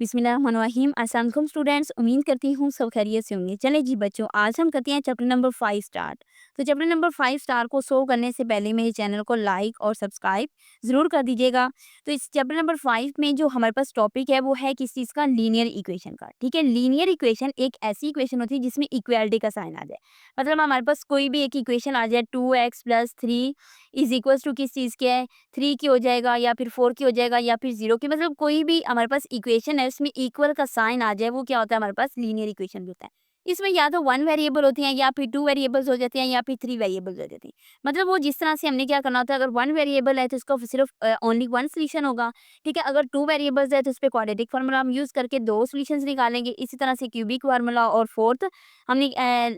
बिस्मिल्लाहिर्रहमानिर्रहीम। अस्सलाम वालेकुम स्टूडेंट्स, उम्मीद करती हूँ सब खैरियत से होंगे। चलें जी बच्चों, आज हम करते हैं चैप्टर नंबर 5 स्टार्ट। तो चैप्टर नंबर 5 स्टार्ट को सोल्व करने से पहले मेरे चैनल को लाइक और सब्सक्राइब ज़रूर कर दीजिएगा। तो इस चैप्टर नंबर 5 में जो हमारे पास टॉपिक है वो है किस चीज़ का, लीनियर इक्वेशन का। ठीक है, लीनियर इक्वेशन एक ऐसी इक्वेशन होती है जिसमें इक्वालिटी का साइन आ जाए। मतलब हमारे पास कोई भी एक इक्वेशन आ जाए, 2x + 3 इज इक्वल्स टू किस चीज़ के है, 3 की हो जाएगा या फिर 4 की हो जाएगा या फिर 0 की, मतलब कोई भी हमारे पास इक्वेशन है उसमें इक्वल का साइन आ जाए, वो क्या होता है, हमारे पास लीनियर इक्वेशन होता है। इसमें या तो 1 वेरिएबल होती है या फिर 2 वेरिएबल्स हो जाती हैं या फिर 3 वेरिएबल्स हो जाती हैं। मतलब वो जिस तरह से हमने क्या करना होता है, अगर 1 वेरिएबल है तो इसका सिर्फ ओनली 1 सॉल्यूशन होगा। ठीक है, अगर 2 वेरिएबल्स है तो उस पे क्वाड्रेटिक फार्मूला हम यूज़ करके 2 सॉल्यूशंस निकालेंगे। इसी तरह से क्यूबिक फार्मूला और फोर्थ हमने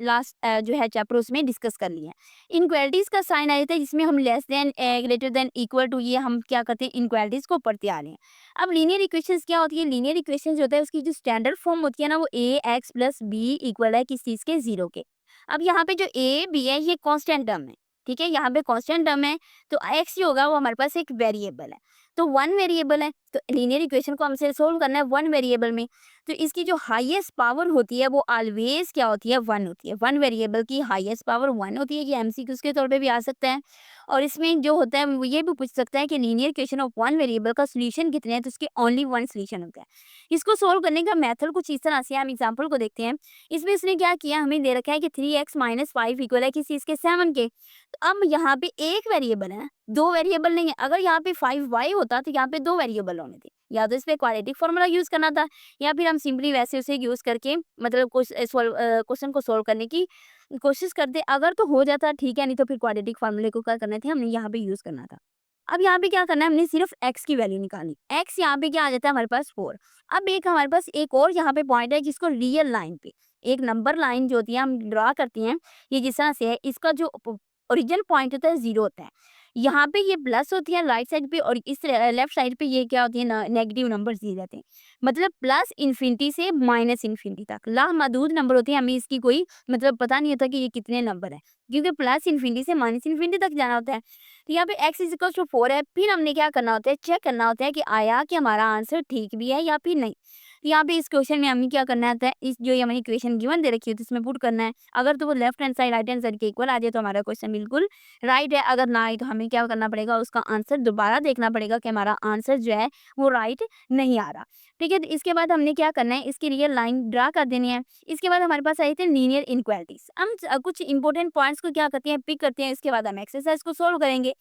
लास्ट जो है चैप्टर उसमें डिस्कस कर लिया है। इनक्वालिटीज का साइन आ जाता है जिसमें हम less than, greater than, equal to, ये हम क्या करते हैं, इनक्वालिटीज को पढ़ते आ रहे हैं। अब लीनियर इक्वेशंस क्या होती है, लीनियर इक्वेशंस जो होता है उसकी जो स्टैंडर्ड फॉर्म होती है ना, वो ए एक्स प्लस बी इक्वल है किस चीज के, 0 के। अब यहाँ पे जो ए बी है ये कांस्टेंट टर्म है। ठीक है, यहाँ पे कांस्टेंट टर्म है, तो एक्स जो होगा वो हमारे पास एक वेरिएबल है। तो 1 वेरिएबल है, तो लीनियर इक्वेशन को हमसे सोल्व करना है 1 वेरिएबल में। तो इसकी जो हाईएस्ट पावर होती है वो ऑलवेज क्या होती है, 1 होती है। 1 वेरिएबल की हाईएस्ट पावर 1 होती है। ये एमसीक्यूज के तौर पे भी आ सकता है। और इसमें जो होता है वो ये भी पूछ सकता है कि लीनियर इक्वेशन ऑफ 1 वेरिएबल का सॉल्यूशन कितने हैं, तो उसके ओनली 1 सॉल्यूशन होता है। इसको सोल्व करने का मेथड कुछ इस तरह से है, हम एग्जांपल को देखते हैं। इसमें इसने क्या किया, हमें दे रखा है कि 3x - 5 इक्वल है किस चीज के, 7 के। तो अब यहाँ पे एक वेरिएबल है, 2 वेरिएबल नहीं है। अगर यहाँ पे 5y होता तो यहाँ पे 2 वेरिएबल होने थे। या तो इस पे क्वाड्रेटिक फार्मूला यूज करना था, या फिर हम सिंपली वैसे उसे यूज करके मतलब क्वेश्चन को सोल्व करने की कोशिश करते। अगर तो हो जाता ठीक है, नहीं तो फिर क्वाड्रेटिक फार्मूले को क्या करना था, हमने यहाँ पे यूज करना था। अब यहाँ पे क्या करना है, हमने सिर्फ x की वैल्यू निकालनी। x यहाँ पे क्या आ जाता है हमारे पास 4। अब एक हमारे पास एक और यहाँ पे पॉइंट है जिसको रियल लाइन पे एक नंबर लाइन जो होती है हम ड्रा करते हैं, ये जिस तरह से है, इसका जो ओरिजिनल पॉइंट होता है 0 होता है। यहाँ पे ये प्लस होती है राइट साइड पे, और इस लेफ्ट साइड पे ये क्या होती है, नेगेटिव नंबर दिए जाते हैं। मतलब प्लस इन्फिनिटी से माइनस इन्फिनिटी तक लामहदूद नंबर होते हैं। हमें इसकी कोई मतलब पता नहीं होता कि ये कितने नंबर है, क्योंकि प्लस इन्फिनिटी से माइनस इन्फिनिटी तक जाना होता है। तो यहाँ पे x इक्वल टू 4 है। फिर हमने क्या करना होता है, चेक करना होता है कि आया कि हमारा आंसर ठीक भी है या फिर नहीं। तो यहाँ पे इस क्वेश्चन में हमें क्या करना होता है, इस जो ये हमें इक्वेशन गिवन दे रखी है तो इसमें पुट करना है। अगर तो वो left hand side right hand side के इक्वल आ जाए तो हमारा क्वेश्चन बिल्कुल राइट है। अगर ना आए तो हमें क्या करना पड़ेगा, उसका आंसर दोबारा देखना पड़ेगा कि हमारा आंसर जो है वो राइट नहीं आ रहा। ठीक है, तो इसके बाद हमने क्या करना है, इसकी रियल लाइन ड्रा कर देनी है। इसके बाद हमारे पास आई थी लीनियर इनक्वालिटीज। हम कुछ इंपॉर्टेंट पॉइंट्स को क्या करते हैं, पिक करते हैं। इसके बाद हम एक्सरसाइज को सोल्व करेंगे।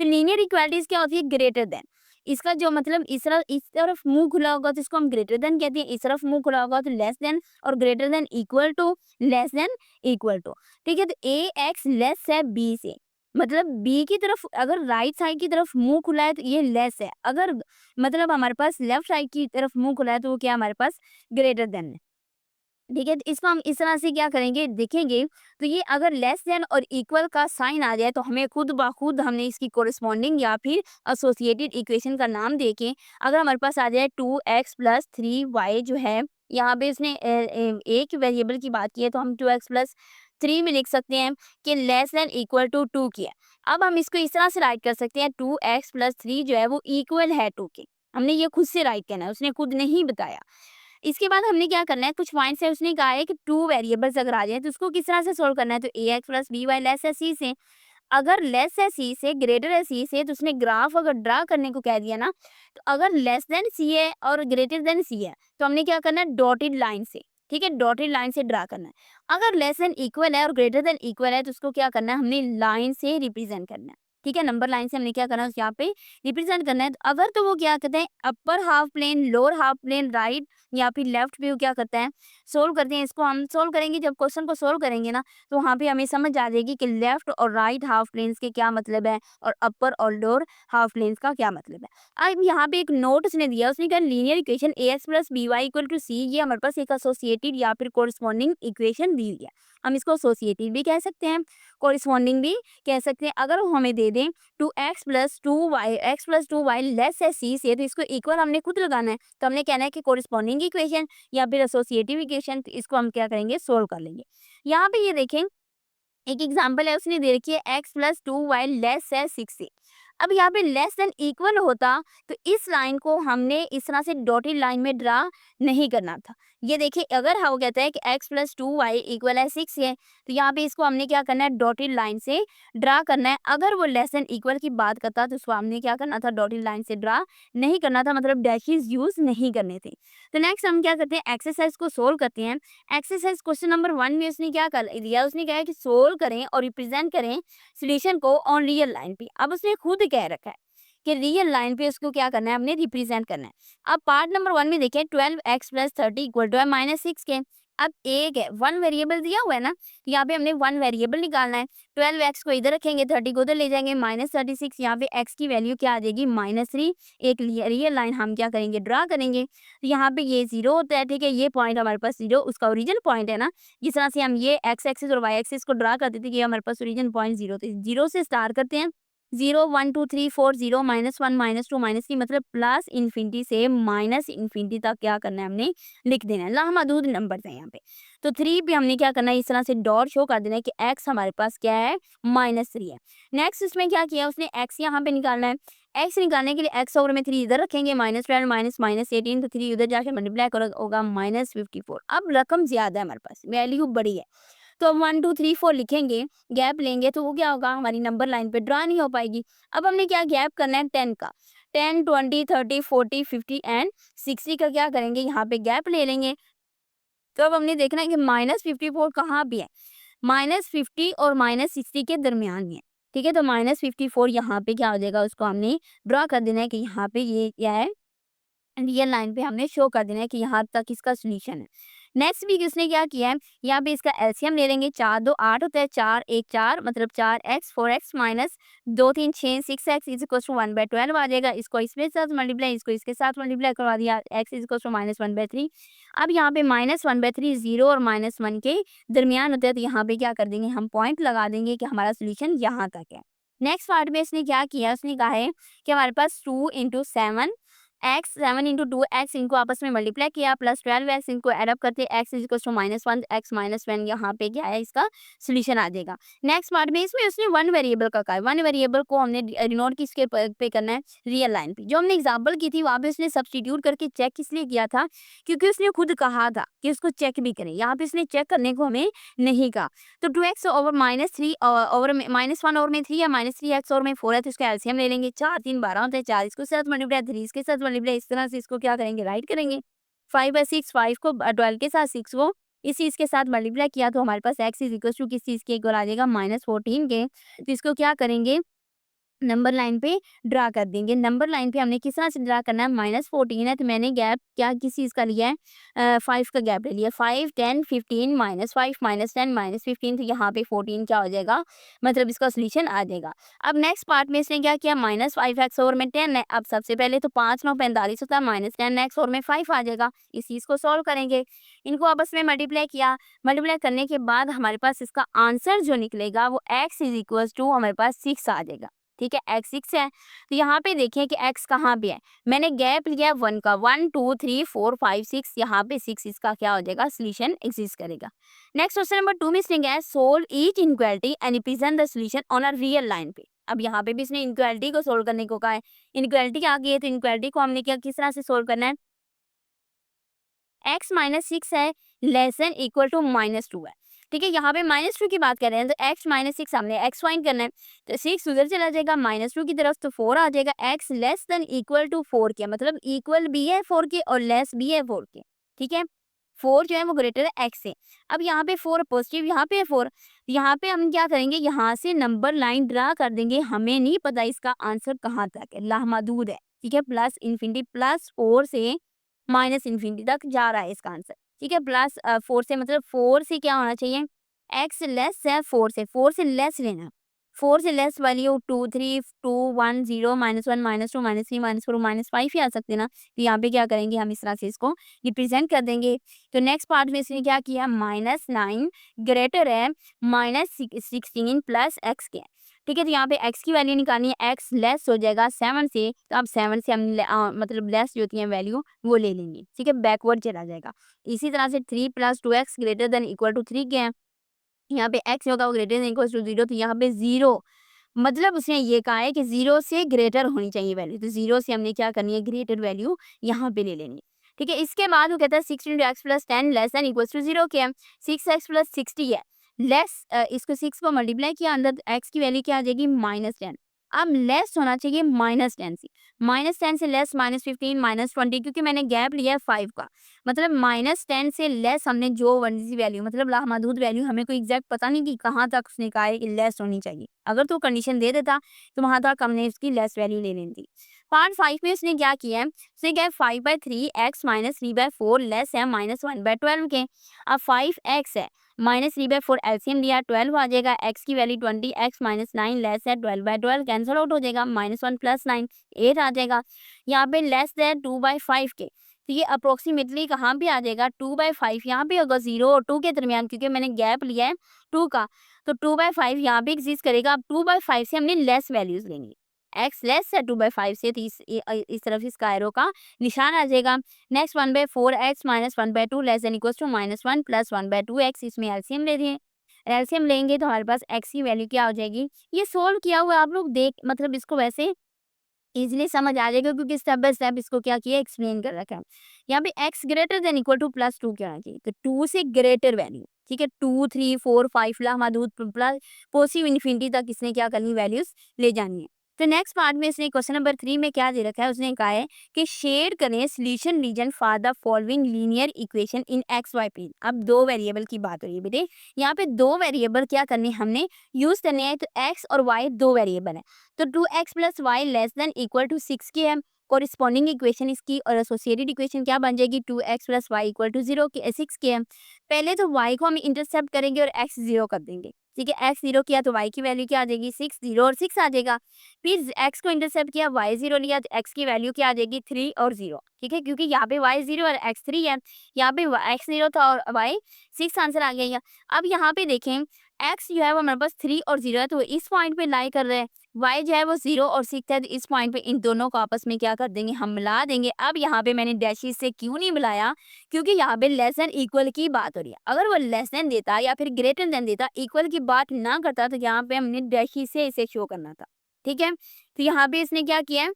तो लीनियर इक्वालिटीज क्या होती है, ग्रेटर देन। इसका जो मतलब इस तरफ मुंह खुला होगा तो इसको हम ग्रेटर देन कहते हैं, इस तरफ मुंह खुला होगा तो लेस देन, और greater than equal to, less than equal to. ठीक है, तो ए एक्स लेस है बी से, मतलब बी की तरफ अगर राइट साइड की तरफ मुंह खुला है तो ये लेस है। अगर मतलब हमारे पास लेफ्ट साइड की तरफ मुंह खुला है तो वो क्या हमारे पास ग्रेटर देन है। ठीक है, तो इसको हम इस तरह से क्या करेंगे, देखेंगे। तो ये अगर लेस देन और इक्वल का साइन आ जाए तो हमें खुद ब खुद हमने इसकी कोरिस्पॉन्डिंग या फिर एसोसिएटेड इक्वेशन का नाम देके, अगर हमारे पास आ जाए 2x + 3y जो है, यहाँ पे इसने एक वेरिएबल की बात की है तो हम 2x + 3 में लिख सकते हैं कि लेस देन इक्वल टू 2 की है। अब हम इसको इस तरह से राइट कर सकते हैं, 2x + 3 जो है वो इक्वल है 2 के। हमने ये खुद से राइट करना है, उसने खुद नहीं बताया। इसके बाद हमने क्या करना है, कुछ पॉइंट्स है, उसने कहा है कि 2 वेरिएबल्स अगर आ जाए तो उसको किस तरह से सोल्व करना है, तो ax + by लेस है c से। अगर लेस है c से, ग्रेटर है c से, तो उसने ग्राफ अगर ड्रा करने को कह दिया ना, तो अगर लेस देन c है और ग्रेटर देन c है तो हमने क्या करना है, डॉटेड लाइन से। ठीक है, डॉटेड लाइन से ड्रा करना है। अगर लेस देन इक्वल है और ग्रेटर देन इक्वल है तो उसको क्या करना है, हमने लाइन से रिप्रेजेंट करना है। ठीक है, नंबर लाइन से हमने क्या करना है, यहाँ पे रिप्रेजेंट करना है। तो अगर तो वो क्या कहते हैं, upper half plane, lower half plane, right या फिर लेफ्ट व्यू क्या करता है, सोल्व करते हैं। इसको हम सोल्व करेंगे, जब क्वेश्चन को सोल्व करेंगे ना तो वहाँ पे हमें समझ आ जाएगी कि लेफ्ट और राइट हाफ प्लेन्स के क्या मतलब है और अपर और लोअर हाफ प्लेन्स का क्या मतलब है। अब यहाँ पे एक नोट उसने दिया, उसने कहा linear equation ax + by = c, ये हमारे पास एक एसोसिएटेड या फिर कोरिस्पॉन्डिंग इक्वेशन दी हुई है। हम इसको एसोसिएटेड भी कह सकते हैं, कोरिस्पॉन्डिंग भी कह सकते हैं। अगर वो हमें दे दें 2x + 2y, x + 2y less है c से, तो इसको इक्वल हमने खुद लगाना है। तो हमने कहना है कि कोरिस्पॉन्डिंग इक्वेशन या फिर एसोसिएटिव इक्वेशन, तो इसको हम क्या करेंगे, सोल्व कर लेंगे। यहाँ पे ये देखें, एक एग्जांपल है, उसने दे रखी है x + 2y लेस है 6 से। अब यहाँ पे लेस देन इक्वल होता तो इस लाइन को हमने इस तरह से डॉटेड लाइन में ड्रा नहीं करना था। ये देखिए अगर हम कहते हैं कि x प्लस 2y इक्वल है 6 है, तो यहाँ पे इसको हमने क्या करना है डॉटेड लाइन से ड्रा करना है। अगर वो लेस देन इक्वल की बात करता तो उसको हमने क्या करना था डॉटेड लाइन से ड्रा नहीं करना था, मतलब डैशेस यूज नहीं करने थे। तो नेक्स्ट हम क्या करते हैं एक्सरसाइज को सोल्व करते हैं। एक्सरसाइज क्वेश्चन नंबर 1 में उसने क्या कर दिया, उसने कहा है कि सोल्व करें और रिप्रेजेंट करें सॉल्यूशन को ऑन रियल लाइन पे। अब उसने खुद कह रखा है कि रियल लाइन पे उसको क्या करना है, हमने रिप्रेजेंट करना है। अब पार्ट नंबर 1 में देखें 12x प्लस 30 इक्वल टू है -6 के। अब एक है वन वेरिएबल दिया हुआ है ना, तो यहाँ पे हमने वन वेरिएबल निकालना है। 12x को इधर रखेंगे, 30 को उधर ले जाएंगे, -36 यहाँ पे x की वैल्यू क्या आ जाएगी -3। एक रियल लाइन हम क्या करेंगे ड्रा करेंगे, तो यहाँ पे ये 0 होता है, ठीक है। ये पॉइंट हमारे पास 0 उसका ओरिजिन पॉइंट है ना, जिस तरह से हम ये x एक्सिस और y एक्सिस को ड्रा करते थे कि हमारे पास ओरिजिन पॉइंट 0 थे। 0 से स्टार्ट करते हैं, 0 1 2 3 4 0 -1 -2 -3 मतलब प्लस इन्फिनिटी से माइनस इन्फिनिटी तक क्या करना है हमने लिख देना है। लामहदूद नंबर है यहाँ पे। तो 3 पे हमने क्या करना है इस तरह से डॉट शो कर देना है कि x हमारे पास क्या है -3 है। नेक्स्ट इसमें क्या किया उसने x यहाँ पे निकालना है। x निकालने के लिए x ओवर में 3 इधर रखेंगे, -12 -18 तो 3 उधर जाके मल्टीप्लाई होगा -54। अब रकम ज्यादा है हमारे पास, वैल्यू बड़ी है, तो हम 1 2 3 4 लिखेंगे, गैप लेंगे तो वो क्या होगा हमारी नंबर लाइन पे ड्रा नहीं हो पाएगी। अब हमने क्या गैप करना है 10 का, 10 20 30 40 50 एंड 60 का क्या करेंगे यहाँ पे गैप ले लेंगे। तो अब हमने देखना है कि -54 कहाँ पे है, -50 और -60 के दरमियान में है, ठीक है। तो -54 यहाँ पे क्या हो जाएगा, उसको हमने ड्रा कर देना है कि यहाँ पे ये क्या है रियल लाइन पे हमने शो कर देना है कि यहाँ तक इसका सोल्यूशन है। नेक्स्ट वीक उसने क्या किया है, यहाँ पे इसका एलसीएम ले लेंगे, 4 2 8 होता है, 4 1 4 मतलब 4x 4x minus 2 3 6 6x is equal to 1/12 आ जाएगा। इसको इसके साथ मल्टीप्लाई, इसको इसके साथ मल्टीप्लाई करवा दिया, x इज इक्वल टू -1/3। अब यहाँ पे -1/3 0 और -1 के दरमियान होता है, तो यहाँ पे क्या कर देंगे हम पॉइंट लगा देंगे कि हमारा सोल्यूशन यहाँ तक है। नेक्स्ट पार्ट में इसने क्या किया, उसने कहा है कि हमारे पास 2 × 7 एक्स 7 × 2 एक्स इनको आपस में मल्टीप्लाई किया प्लस 12 एक्स इनको एडअप करते x is equal to -1 x -1 यहाँ पे क्या है इसका सोल्यूशन आ जाएगा। नेक्स्ट पार्ट में इसमें उसने वन वेरिएबल का कहा है, वन वेरिएबल को हमने डिनोट किसके पे करना है रियल लाइन पे। जो हमने एग्जाम्पल की थी वहाँ पे उसने सब्सटीट्यूट करके चेक इसलिए किया था क्योंकि उसने खुद कहा था कि उसको चेक भी करें, यहाँ पे उसने चेक करने को हमें नहीं कहा। तो 2x ओवर -3 ओवर में -1 ओवर में 3 या -3x ओवर में 4 है, तो इसका एलसीएम ले लेंगे, 4 3 12 होता है, 4 इसके साथ मल्टीप्लाई 3 इसके साथ मल्टीप्लाई, इस तरह से इसको क्या करेंगे राइट करेंगे। 5/6 5 को 12 के साथ 6 को इस चीज़ के साथ मल्टीप्लाई किया तो हमारे पास x इज इक्वल टू किस चीज़ के इक्वल आ जाएगा -14 के। तो इसको क्या करेंगे नंबर लाइन पे ड्रा कर देंगे। नंबर लाइन पे हमने किस तरह से ड्रा करना है, -14 है तो मैंने गैप क्या किस चीज़ का लिया है 5 का गैप ले लिया, 5 10 15 -5 -10 -15 तो यहाँ पे 14 क्या हो जाएगा मतलब इसका सोल्यूशन आ जाएगा। अब नेक्स्ट पार्ट में इसने क्या किया -5x ओवर में 10 है। अब सबसे पहले तो 5 9 45 होता है, -10x ओवर में 5 आ जाएगा। इस चीज़ को सॉल्व करेंगे, इनको आपस में मल्टीप्लाई किया, मल्टीप्लाई करने के बाद हमारे पास इसका आंसर जो निकलेगा वो x इज इक्वल टू हमारे पास 6 आ जाएगा, ठीक है। x 6 है, तो यहाँ पे देखिए कि x कहाँ पे है, मैंने गैप लिया 1 का, 1 2 3 4 5 6 यहाँ पे 6 इसका क्या हो जाएगा सोल्यूशन एग्जिस्ट करेगा। नेक्स्ट क्वेश्चन नंबर 2 में इसने क्या है solve each inequality and represent the solution on a real line पे। अब यहाँ पे भी इसने इनइक्वालिटी को सोल्व करने को कहा है। इनइक्वालिटी आ गई है तो इनइक्वालिटी को हमने क्या किस तरह से सोल्व करना है, x -6 है लेस देन इक्वल टू -2 है, ठीक है। यहाँ पे -2 की बात कर रहे हैं तो x -6 हमने x फाइंड करना है, तो 6 उधर चला जाएगा -2 की तरफ तो 4 आ जाएगा। x less than equal to 4 के मतलब इक्वल भी है 4 के और लेस भी है 4 के, ठीक है। 4 जो है वो ग्रेटर है x से। अब यहाँ पे 4 पॉजिटिव, यहाँ पे 4, यहाँ पे हम क्या करेंगे यहाँ से नंबर लाइन ड्रा कर देंगे, हमें नहीं पता इसका आंसर कहाँ तक है, लामहदूद है, ठीक है। प्लस इन्फिनिटी प्लस 4 से माइनस इन्फिनिटी तक जा रहा है इसका आंसर, ठीक है। प्लस 4 से मतलब 4 से क्या होना चाहिए, x लेस है 4 से लेस लेना, 4 से लेस वैल्यू 2 3 2 1 0 -1 -2 -3 -4 -5 ही आ सकते ना। तो यहाँ पे क्या करेंगे हम इस तरह से इसको रिप्रेजेंट कर देंगे। तो नेक्स्ट पार्ट में इसने क्या किया -9 ग्रेटर है -16 प्लस x के, ठीक है। तो यहाँ पे x की वैल्यू निकालनी है, x लेस हो जाएगा 7 से, तो अब 7 से हम मतलब लेस जो होती है वैल्यू वो ले लेंगे, ठीक है। बैकवर्ड चला जाएगा। इसी तरह से 3 + 2x greater than equal to 3 के हैं, यहाँ पे x होगा वो ग्रेटर देन इक्वल टू 0, तो यहाँ पे 0 मतलब उसने ये कहा है कि 0 से ग्रेटर होनी चाहिए वैल्यू, तो 0 से हमने क्या करनी है, ग्रेटर वैल्यू यहाँ पे ले लेनी है। ठीक है, इसके बाद वो कहता है 6 × x + 10 less than equals to 0 के 6x + 60 है, इसको 6 को मल्टीप्लाई किया, अंदर x की वैल्यू क्या आ जाएगी, -10। अब लेस होना चाहिए -10 से, -10 से लेस -15 -20, क्योंकि मैंने गैप लिया है 5 का, मतलब -10 से लेस हमने जो वन सी वैल्यू, मतलब लामहदूद वैल्यू, हमें कोई एग्जैक्ट पता नहीं कि कहाँ तक उसने कहा है कि लेस होनी चाहिए। अगर तो कंडीशन दे देता तो वहां तक हमने इसकी लेस वैल्यू ले लेनी थी। पार्ट 5 में उसने क्या किया है, उसने क्या है 5/3 x - 3/4 लेस है -1/12 के। अब 5x है -3/4 एलसीएम लिया, 12 आ जाएगा, x की वैल्यू 20, x - 9 लेस है 12/12 कैंसिल आउट हो जाएगा, -1 + 9 8 आ जाएगा। यहाँ पे लेस है 2/5 के, तो ये अप्रोक्सीमेटली कहाँ पे आ जाएगा, 2/5 यहाँ पे होगा, 0 और 2 के दरमियान, क्योंकि मैंने गैप लिया है 2 का, तो 2/5 यहाँ पे एग्जिस्ट करेगा। अब 2/5 से हमने लेस वैल्यूज लेंगे, x लेस है 2/5 से, तो इस तरफ इसका एरो का निशान आ जाएगा। Next 1/4 x - 1/2 less than equals to -1 + 1/2 x, इसमें एलसीएम ले रहे हैं, एलसीएम लेंगे तो हमारे पास x की वैल्यू क्या हो जाएगी। ये सोल्व किया हुआ है, आप लोग देख, मतलब इसको वैसे इजीली समझ आ जाएगा, क्योंकि स्टेप बाय स्टेप इसको क्या किया, एक्सप्लेन कर रखा है। यहाँ पे x greater than equal to +2 क्या होना चाहिए, तो 2 से ग्रेटर वैल्यू, ठीक है, 2 3 4 5 लामहदूद प्लस पॉसिबल इन्फिनिटी तक इसने क्या करनी, वैल्यूज ले जानी है। तो नेक्स्ट पार्ट में इसने क्वेश्चन नंबर 3 में क्या दे रखा है, उसने कहा है कि शेयर करें solution region for the following linear equation in x y plane. अब दो वेरिएबल की बात हो रही है बेटे, यहाँ पे दो वेरिएबल क्या करने हमने यूज करने हैं, तो x और y दो वेरिएबल है, तो 2x + y less than equal to 6 की है कोरिस्पॉन्डिंग इक्वेशन इसकी, और एसोसिएटेड इक्वेशन क्या बन जाएगी, 2x + y इक्वल टू 0 की 6 की है। पहले तो y को हम इंटरसेप्ट करेंगे और x 0 कर देंगे, ठीक है, x 0 किया तो y की वैल्यू क्या आ जाएगी, 6 0 और 6 आ जाएगा। फिर x को इंटरसेप्ट किया, y 0 लिया, तो x की वैल्यू क्या आ जाएगी, 3 और 0, ठीक है, क्योंकि यहाँ पे y 0 और x 3 है, यहाँ पे x 0 था और y 6 आंसर आ गया। अब यहाँ पे देखें x जो है वो हमारे पास 3 और 0 है, तो इस पॉइंट पे लाई कर रहे हैं, y जो है वो 0 और 6 है, तो इस पॉइंट पे इन दोनों को आपस में क्या कर देंगे, हम मिला देंगे। अब यहाँ पे मैंने डैशेस से क्यों नहीं मिलाया, क्योंकि यहाँ पे लेस देन इक्वल की बात हो रही है। अगर वो लेस देन देता या फिर ग्रेटर देन देता, इक्वल की बात ना करता, तो यहाँ पे हमने डैशेस से इसे शो करना था, ठीक है। तो यहाँ पे इसने क्या किया है,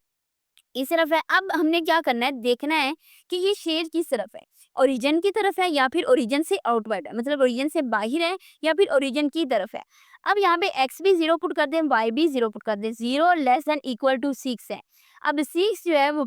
इस तरफ है। अब हमने क्या करना है, देखना है कि ये शेर किस तरफ है, ओरिजिन की तरफ है या फिर ओरिजिन से आउटवर्ड है, मतलब ओरिजिन से बाहर है या फिर ओरिजिन की तरफ है। अब यहाँ पे x भी 0 पुट कर दें, y भी 0 पुट कर दें, 0 लेस देन इक्वल टू 6 है। अब 6 जो है वो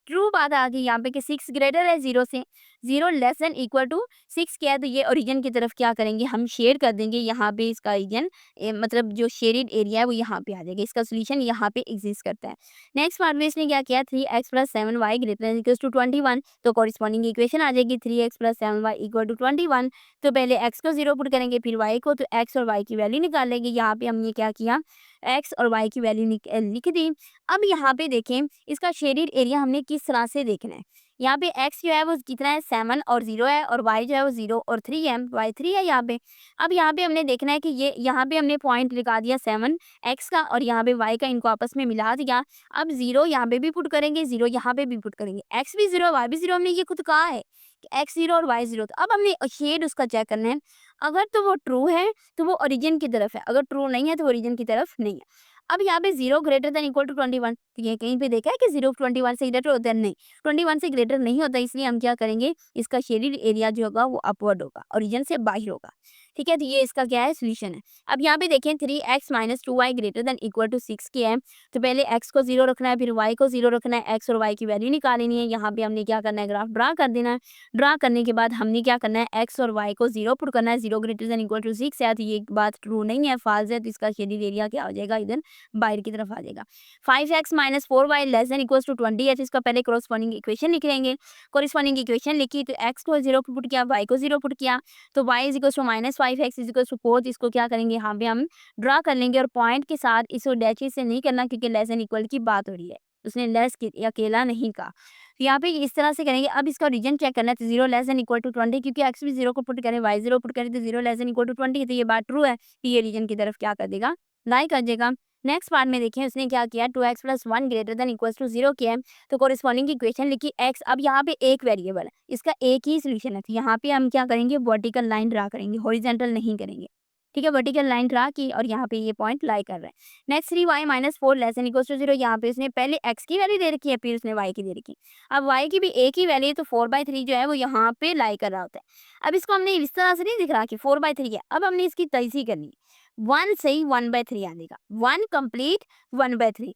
ट्रू बात आ गई यहाँ पे कि 6 ग्रेटर है 0 से, 0 लेस देन इक्वल टू 6 क्या है, तो ये ओरिजिन की तरफ क्या करेंगे, हम शेयर कर देंगे। यहाँ पे इसका ओरिजिन मतलब जो शेडेड एरिया है वो यहाँ पे आ जाएगा, इसका सोल्यूशन यहाँ पे एग्जिस्ट करता है। नेक्स्ट पार्ट में इसने क्या किया, 3x + 7y greater than equals to 21, तो कॉरिस्पॉन्डिंग इक्वेशन आ जाएगी 3x + 7y इक्वल टू 21। तो पहले x को 0 पुट करेंगे, फिर y को, तो x और y की वैल्यू निकाल लेंगे। यहाँ पे हमने क्या किया, x और y की वैल्यू लिख दी। अब यहाँ पे देखें इसका शेडेड एरिया हमने किस तरह से देखना है। यहाँ पे x जो है वो कितना है, 7 और 0 है, और y जो है वो 0 और 3 है, y 3 है यहाँ पे। अब यहाँ पे हमने देखना है कि ये यहाँ पे हमने पॉइंट लगा दिया 7 x का और यहाँ पे y का, इनको आपस में मिला दिया। अब 0 यहाँ पे भी पुट करेंगे, 0 यहाँ पे भी पुट करेंगे, x भी 0 y भी 0, हमने ये खुद कहा है कि x 0 और y 0। तो अब हमने शेड उसका चेक करना है, अगर तो वो ट्रू है तो वो ओरिजिन की तरफ है, अगर ट्रू नहीं है तो ओरिजिन की तरफ नहीं है। अब यहाँ पे 0 ग्रेटर देन इक्वल टू 21, तो ये कहीं पे देखा है कि 0 21 से ग्रेटर होता है, नहीं 21 से ग्रेटर नहीं होता, इसलिए हम क्या करेंगे, इसका शेडेड एरिया जो होगा वो अपवर्ड होगा, ओरिजिन से बाहर होगा, ठीक है। तो ये इसका क्या है, सोल्यूशन है। अब यहाँ पे देखें 3x - 2y greater than equal to 6 की है, तो पहले x को 0 रखना है, फिर y को 0 रखना है, x और y की वैल्यू निकालनी है। यहाँ पे हमने क्या करना है, ग्राफ ड्रा कर देना है। ड्रा करने के बाद हमने क्या करना है, x और y को 0 पुट करना है, 0 ग्रेटर देन इक्वल टू 6 है, तो ये बात ट्रू नहीं है, फॉल्स है, तो इसका शेडेड एरिया क्या हो जाएगा, इधर बाहर की तरफ आ जाएगा। 5x - 4y less than equals to 20 है, तो इसका पहले कोरिस्पॉन्डिंग इक्वेशन लिख लेंगे। कोरिस्पॉन्डिंग इक्वेशन लिखी तो x को 0 पुट किया, y को 0 पुट किया, तो y is equals to -5x is equals to 4, इसको क्या करेंगे, यहाँ पे हम ड्रा कर लेंगे, और पॉइंट के साथ इसको डैशेस से नहीं करना, क्योंकि लेस देन इक्वल की बात हो रही है, उसने लेस अकेला नहीं कहा। तो यहाँ पे इस तरह से करेंगे। अब इसका रीजन चेक करना है, तो 0 लेस देन इक्वल टू 20, क्योंकि x भी 0 को पुट करें, y 0 पुट करें, तो 0 लेस देन इक्वल टू 20, तो ये बात ट्रू है, तो ये रीजन की तरफ क्या कर देगा, लाई कर देगा। नेक्स्ट पार्ट में देखें उसने क्या किया, 2x + 1 greater than equals to 0 किया है, तो कोरिस्पॉन्डिंग इक्वेशन लिखी x। अब यहाँ पे एक वेरिएबल है, इसका एक ही सोल्यूशन है, तो यहाँ पे हम क्या करेंगे, वर्टिकल लाइन ड्रा करेंगे, हॉरिजॉन्टल नहीं करेंगे। ठीक है, वर्टिकल लाइन ड्रा की और यहाँ पे ये पॉइंट लाई कर रहा है। Next 3y minus 4 less than equals to 0, यहाँ पे उसने पहले x की वैल्यू दे रखी है, फिर उसने y की दे रखी है। अब y की भी एक ही वैल्यू है, तो 4/3 जो है वो यहाँ पे लाई कर रहा होता है। अब इसको हमने इस तरह से नहीं दिख रहा कि 4/3 है, अब हमने इसकी तजज़ी करनी है। 1 से ही 1/3 आनेगा, 1 कंप्लीट 1/3,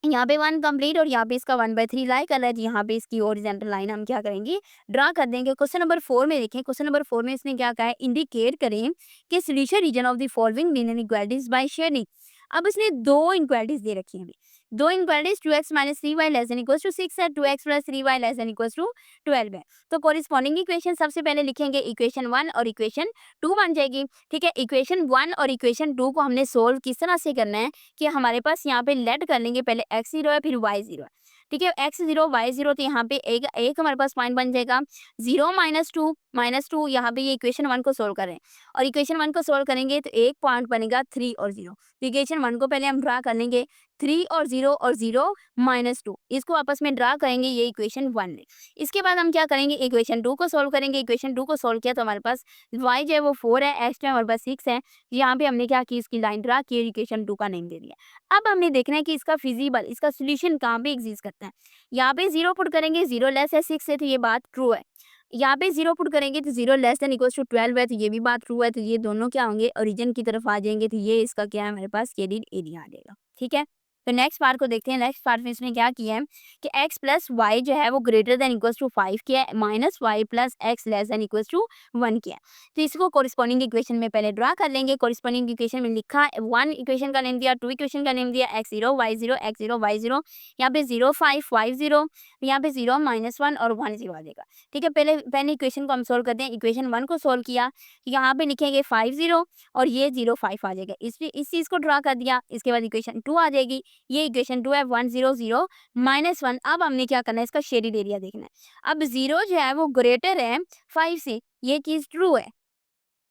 यहाँ पे 1 कंप्लीट और यहाँ पे इसका 1/3 लाई कर रहा है। यहाँ पे इसकी हॉरिजॉन्टल लाइन हम क्या करेंगे, ड्रा कर देंगे। क्वेश्चन नंबर 4 में देखें, क्वेश्चन नंबर 4 में इसने क्या कहा है, इंडिकेट करें कि solution region of the following linear equalities by sharing. अब इसने दो इक्वालिटीज दे रखी हैं, दो equalities 2x minus 3y less than equals to 6 है, 2x plus 3y less than equals to 12 है। तो कोरिस्पॉन्डिंग इक्वेशन सबसे पहले लिखेंगे, इक्वेशन 1 और इक्वेशन 2 बन जाएगी। ठीक है, इक्वेशन 1 और इक्वेशन 2 को हमने सोल्व किस तरह से करना है कि हमारे पास यहाँ पे लेट कर लेंगे, पहले x0 है फिर y0 है। ठीक है, x0 y0, तो यहाँ पे एक हमारे पास पॉइंट बन जाएगा 0 -2 यहाँ पे ये इक्वेशन 1 को सोल्व करें और इक्वेशन 1 को सोल्व करेंगे तो एक पॉइंट बनेगा 3 और 0। तो इक्वेशन 1 को पहले हम ड्रा कर लेंगे, 3 और 0 -2 इसको आपस में ड्रा करेंगे, ये इक्वेशन 1 है। इसके बाद हम क्या करेंगे, इक्वेशन 2 को सोल्व करेंगे। इक्वेशन 2 को सोल्व किया तो हमारे पास y जो है वो 4 है, x जो है हमारे पास 6 है। यहाँ पे हमने क्या की, इसकी लाइन ड्रा की, इक्वेशन 2 का नेम दे दिया। अब हमने देखना है कि इसका फिजिबल, इसका सोल्यूशन कहाँ पे एग्जिस्ट करता है। यहाँ पे 0 पुट करेंगे, 0 लेस है 6 से, तो ये बात ट्रू है। यहाँ पे 0 पुट करेंगे तो 0 लेस देन इक्वल्स टू 12 है, तो ये भी बात ट्रू है। तो ये दोनों क्या होंगे, ओरिजिन की तरफ आ जाएंगे, तो ये इसका क्या है, हमारे पास शेडेड एरिया आ जाएगा। ठीक है, तो नेक्स्ट पार्ट को देखते हैं। नेक्स्ट पार्ट में इसने क्या किया है कि x प्लस वाई जो है वो ग्रेटर देन इक्वल्स टू 5 किया है, minus y plus x less than equals to 1 किया है। तो इसको कोरिस्पॉन्डिंग इक्वेशन में पहले ड्रा कर लेंगे। कोरिस्पॉन्डिंग इक्वेशन में लिखा है 1 इक्वेशन का नेम दिया, 2 इक्वेशन का नेम दिया, x0 y0 x0 y0, यहाँ पे 0 5 5 0, यहाँ पे 0 -1 और 1 0 आ जाएगा। ठीक है, पहले इक्वेशन को हम सोल्व करते हैं। इक्वेशन 1 को सोल्व किया, यहाँ पे लिखेंगे 5 0 और ये 0 5 आ जाएगा, इस चीज़ को ड्रा कर दिया। इसके बाद इक्वेशन 2 आ जाएगी, ये इक्वेशन 2 है, 1 0 0 -1। अब हमने क्या करना है, इसका शेडेड एरिया देखना है। अब 0 जो है वो ग्रेटर है 5 से, ये चीज़ ट्रू है।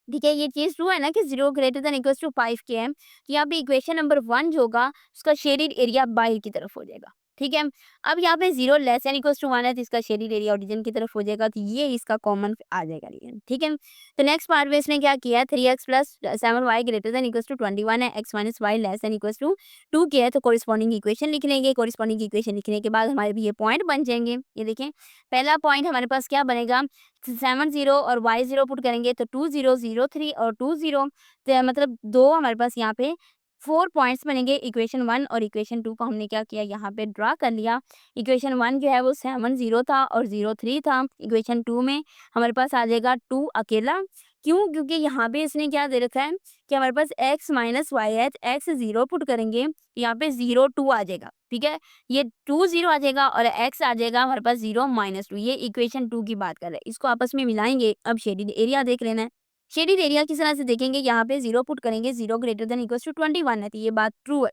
ठीक है, ये चीज़ ट्रू है ना कि 0 ग्रेटर देन इक्वल्स टू 5 के है। तो यहाँ पे इक्वेशन नंबर 1 जो होगा उसका शेडेड एरिया बाहर की तरफ हो जाएगा। ठीक है, अब यहाँ पे 0 लेस देन इक्वल्स टू 1 है, तो इसका शेडेड एरिया ओरिजिन की तरफ हो जाएगा, तो ये इसका कॉमन आ जाएगा रीजन। ठीक है, तो नेक्स्ट पार्ट में इसने क्या किया है, 3x plus 7y greater than equals to 21 है, x minus y less than equals to 2 किया है। तो कोरिस्पॉन्डिंग इक्वेशन लिख लेंगे। कोरिस्पॉन्डिंग इक्वेशन लिखने के बाद हमारे भी ये पॉइंट बन जाएंगे। ये देखें, पहला पॉइंट हमारे पास क्या बनेगा, 7 0 और y0 पुट करेंगे तो 2 0 0 3 और 2 0, तो मतलब दो हमारे पास यहाँ पे 4 पॉइंट्स बनेंगे। इक्वेशन 1 और इक्वेशन 2 को हमने क्या किया, यहाँ पे ड्रा कर लिया। इक्वेशन 1 जो है वो 7 0 था और 0 3 था। इक्वेशन 2 में हमारे पास आ जाएगा 2 अकेला, क्यों, क्योंकि यहाँ पे इसने क्या दे रखा है कि हमारे पास x माइनस वाई है, x 0 पुट करेंगे, यहाँ पे 0 2 आ जाएगा। ठीक है, ये 2 0 आ जाएगा और x आ जाएगा हमारे पास 0 -2। ये इक्वेशन 2 की बात कर रहे हैं, इसको आपस में मिलाएंगे। अब शेडेड एरिया देख लेना है। शेडेड एरिया किस तरह से देखेंगे, यहाँ पे 0 पुट करेंगे, 0 ग्रेटर देन इक्वल्स टू 21 है, तो ये बात ट्रू है।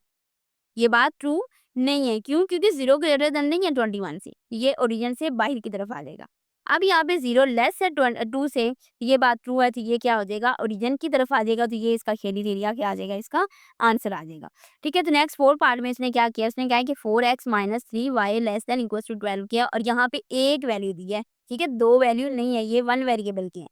ये बात ट्रू नहीं है, क्यों, क्योंकि 0 ग्रेटर देन नहीं है 21 से, ये ओरिजिन से बाहर की तरफ आ जाएगा। अब यहाँ पे 0 लेस है 2 से, ये बात ट्रू है, तो ये क्या हो जाएगा, ओरिजिन की तरफ आ जाएगा, तो ये इसका शेडेड एरिया क्या आ जाएगा, इसका आंसर आ जाएगा। ठीक है, तो नेक्स्ट 4 पार्ट में इसने क्या किया, इसने कहा है कि 4x minus 3y less than equals to 12 किया और यहाँ पे एक वैल्यू दी है। ठीक है, दो वैल्यू नहीं है, ये 1 वेरिएबल की है।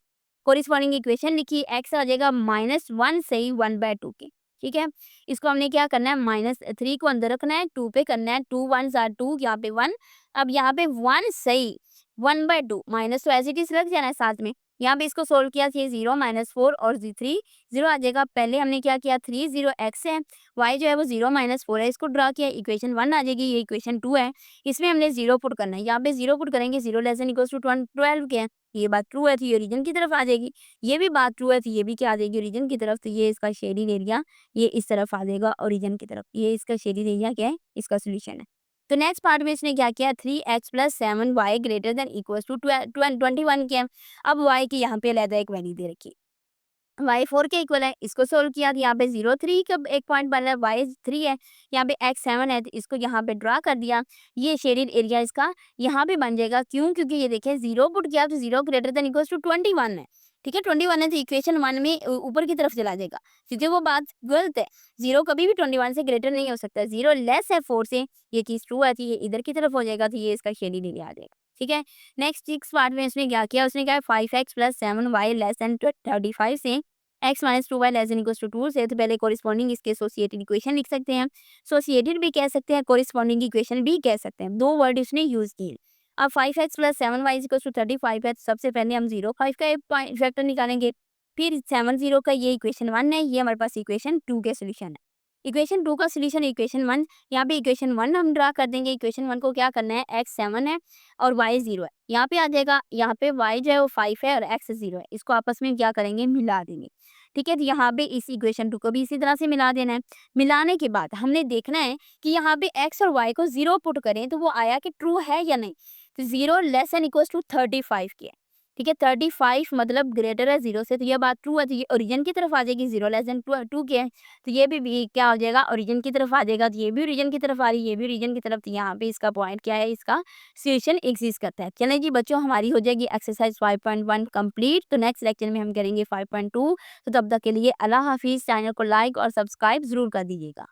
कोरिस्पॉन्डिंग इक्वेशन लिखी, x आ जाएगा -1 से ही 1/2 के। ठीक है, इसको हमने क्या करना है, -3 को अंदर रखना है, 2 पे करना है, 2 1s आर 2, यहाँ पे 1। अब यहाँ पे 1 सही 1/2 माइनस तो एज इट इज रख जाना है साथ में। यहाँ पे इसको सोल्व किया, 0 -4 और 3 0 आ जाएगा। पहले हमने क्या किया, 3 0 x है, y जो है वो 0 -4 है, इसको ड्रा किया, इक्वेशन 1 आ जाएगी। ये इक्वेशन 2 है, इसमें हमने 0 पुट करना है। यहाँ पे 0 पुट करेंगे, 0 लेस देन इक्वल्स टू 12 के है, ये बात ट्रू है, तो ये ओरिजिन की तरफ आ जाएगी। ये भी बात ट्रू है, तो ये भी क्या आ जाएगी, ओरिजिन की तरफ। तो ये इसका शेडेड एरिया ये इस तरफ आ जाएगा, ओरिजिन की तरफ। ये इसका शेडेड एरिया क्या है, इसका सोल्यूशन है। तो नेक्स्ट पार्ट में इसने क्या किया, 3x plus 7y greater than equals to 21 किया। अब y की यहाँ पे अलग एक वैल्यू दे रखी, y 4 के इक्वल है, इसको सोल्व किया, तो यहाँ पे 0 3 का एक पॉइंट बन रहा है, y 3 है, यहाँ पे x 7 है, तो इसको यहाँ पे ड्रा कर दिया। ये शेडेड एरिया इसका यहाँ पे बन जाएगा, क्यों, क्योंकि ये देखिए 0 पुट किया तो 0 ग्रेटर देन इक्वल्स टू 21 है। ठीक है, 21 है, तो इक्वेशन 1 में ऊपर की तरफ चला जाएगा, क्योंकि वो बात गलत है। 0 कभी भी 21 से ग्रेटर नहीं हो सकता, 0 लेस है 4 से, ये चीज़ ट्रू है, तो ये इधर की तरफ हो जाएगा, तो ये इसका शेडेड एरिया आ जाएगा। ठीक है, नेक्स्ट 6 पार्ट में इसने क्या किया, उसने कहा 5x plus 7y less than 35 से x minus two y less than equal to two से तो पहले कोरिस्पॉन्डिंग इसके एसोसिएटेड इक्वेशन लिख सकते हैं। एसोसिएटेड भी कह सकते हैं, कोरिस्पॉन्डिंग इक्वेशन भी कह सकते हैं, 2 वर्ड उसने यूज़ किए। अब 5x + 7y = 35 है, तो सबसे पहले हम 0 5 का फैक्टर निकालेंगे। फिर 7 0 का ये इक्वेशन 1 है, ये हमारे पास इक्वेशन 2 के सॉल्यूशन है। इक्वेशन 2 का सॉल्यूशन इक्वेशन 1, यहाँ पे इक्वेशन 1 हम ड्रा कर देंगे। इक्वेशन 1 को क्या करना है, x 7 है और y 0 है। यहाँ पे आ जाएगा, यहाँ पे y जो है वो 5 है और x 0 है। इसको आपस में क्या करेंगे, मिला देंगे। ठीक है, तो यहाँ पे इस इक्वेशन 2 को भी इसी तरह से मिला देना है। मिलाने के बाद हमने देखना है कि यहाँ पे x और y को 0 पुट करें तो वो आया कि ट्रू है या नहीं। तो 0 लेस देन इक्वल टू 35 की है। ठीक है, 35 मतलब ग्रेटर है 0 से, तो ये बात ट्रू है, तो ये ओरिजिन की तरफ आ जाएगी। 0 लेस देन 2 के है, तो ये भी क्या हो जाएगा, ओरिजिन की तरफ आ जाएगा। तो ये भी ओरिजिन की तरफ आ रही है, ये भी ओरिजिन की तरफ। तो यहाँ पे इसका पॉइंट क्या है, इसका सॉल्यूशन एग्जिस्ट करता है। चलें जी बच्चों, हमारी हो जाएगी एक्सरसाइज 5.1 कंप्लीट। तो नेक्स्ट लेक्चर में हम करेंगे 5.2। तो तब तक के लिए अल्लाह हाफिज़। चैनल को लाइक और सब्सक्राइब ज़रूर कर दीजिएगा।